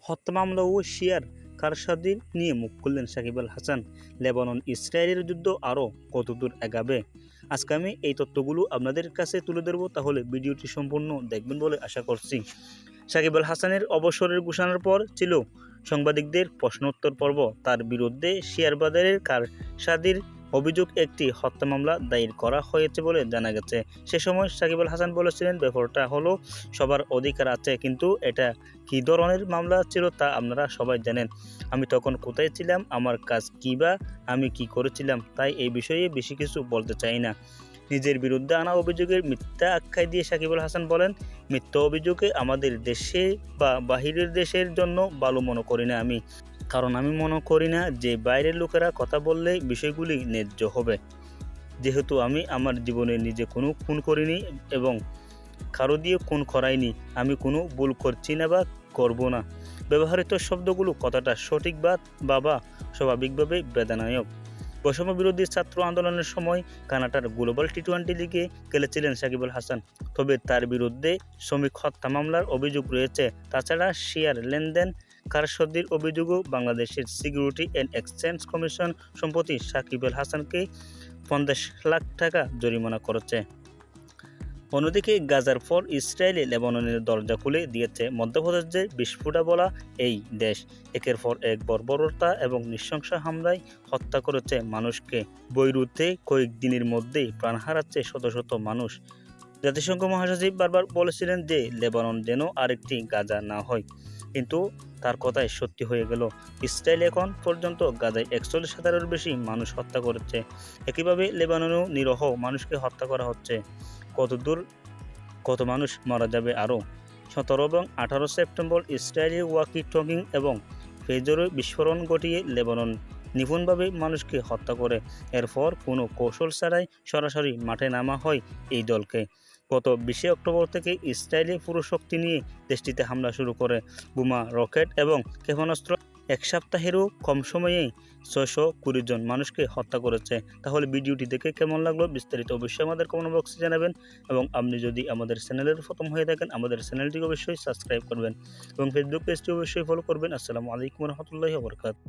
হত্যা মামলা ও শিয়ার কারসাজি নিয়ে মুখ খুললেন সাকিব আল হাসান। লেবানন ইসরায়েলের যুদ্ধ আরও কতদূর এগাবে, আজকে আমি এই তথ্যগুলো আপনাদের কাছে তুলে ধরবো, তাহলে ভিডিওটি সম্পূর্ণ দেখবেন বলে আশা করছি। সাকিব আল হাসানের অবসরের ঘোষণার পর ছিল সাংবাদিকদের প্রশ্নোত্তর পর্ব। তার বিরুদ্ধে শেয়ার বাজারের কারসাজির অভিযোগ একটি হত্যা মামলা দায়ের করা হয়েছে বলে জানা গেছে। সে সময় সাকিব আল হাসান বলেছিলেন, ব্যাপারটা হলো সবার অধিকার আছে, কিন্তু এটা কী ধরনের মামলা ছিল তা আপনারা সবাই জানেন। আমি তখন কোথায় ছিলাম, আমার কাজ কী বা আমি কি করেছিলাম, তাই এই বিষয়ে বেশি কিছু বলতে চাই না। নিজের বিরুদ্ধে আনা অভিযোগের মিথ্যা আখ্যায় দিয়ে সাকিব আল হাসান বলেন, মিথ্যা অভিযোগে আমাদের দেশে বা বাহিরের দেশের জন্য ভালো মনে করি না আমি, কারণ আমি মনে করি না যে বাইরের লোকেরা কথা বললে বিষয়গুলি ন্যায্য হবে। যেহেতু আমি আমার জীবনে নিজে কোনো খুন করিনি এবং কারো দিয়ে খুন করাইনি, আমি কোনো ভুল করছি না বা করব না। ব্যবহৃত শব্দগুলো কতটা সঠিক বা স্বাভাবিকভাবে বেদনায়ক। বৈষম্য বিরোধী ছাত্র আন্দোলনের সময় কানাডার গ্লোবাল টি-20 লিগে খেলেছিলেন সাকিব আল হাসান, তবে তার বিরুদ্ধে শ্রমিক হত্যা মামলার অভিযোগ রয়েছে। তাছাড়া শেয়ার লেনদেন কারসাজির অভিযোগও বাংলাদেশের সিকিউরিটি অ্যান্ড এক্সচেঞ্জ কমিশন সম্প্রতি সাকিব আল হাসানকে 50 লাখ টাকা জরিমানা করেছে। অন্যদিকে গাজার পর ইসরায়েলে লেবাননের দরজা খুলে দিয়েছে মধ্যপ্রাচ্যের বিস্ফোটা বলা এই দেশ। একের পর এক বর্বরতা এবং নৃশংস হামলায় হত্যা করেছে মানুষকে। বৈরুতে কয়েকদিনের মধ্যেই প্রাণ হারাচ্ছে শত শত মানুষ। জাতিসংঘ মহাসচিব বারবার বলেছিলেন যে লেবানন যেন আরেকটি গাজা না হয়, কিন্তু তার কথাই সত্যি হয়ে গেল। ইসরায়েল এখন পর্যন্ত গাজায় 41,000-এর বেশি মানুষ হত্যা করেছে। একইভাবে লেবাননেও নিরীহ মানুষকে হত্যা করা হচ্ছে। কত মানুষ মারা যাবে আরও। 17 এবং 18 সেপ্টেম্বর ইসরায়েলি ওয়াকি টকিং এবং পেজরে বিস্ফোরণ ঘটিয়ে লেবানন নিপুণভাবে মানুষকে হত্যা করে। এরপর কোনো কৌশল ছাড়াই সরাসরি মাঠে নামা হয় এই দলকে। গত 20 অক্টোবর থেকে ইসরায়েলি পুরো শক্তি নিয়ে দেশটিতে হামলা শুরু করে। বোমা, রকেট এবং ক্ষেপণাস্ত্র এক সপ্তাহেরও কম সময়েই 620 জন মানুষকে হত্যা করেছে। তাহলে ভিডিওটি দেখে কেমন লাগলো বিস্তারিত অবশ্যই আমাদের কমেন্ট বক্সে জানাবেন, এবং আপনি যদি আমাদের চ্যানেলের প্রথম হয়ে থাকেন আমাদের চ্যানেলটি অবশ্যই সাবস্ক্রাইব করবেন এবং ফেসবুক পেজটি অবশ্যই ফলো করবেন। আসসালামু আলাইকুম রহমতুল্লাহি ওয়া বারাকাতুহু।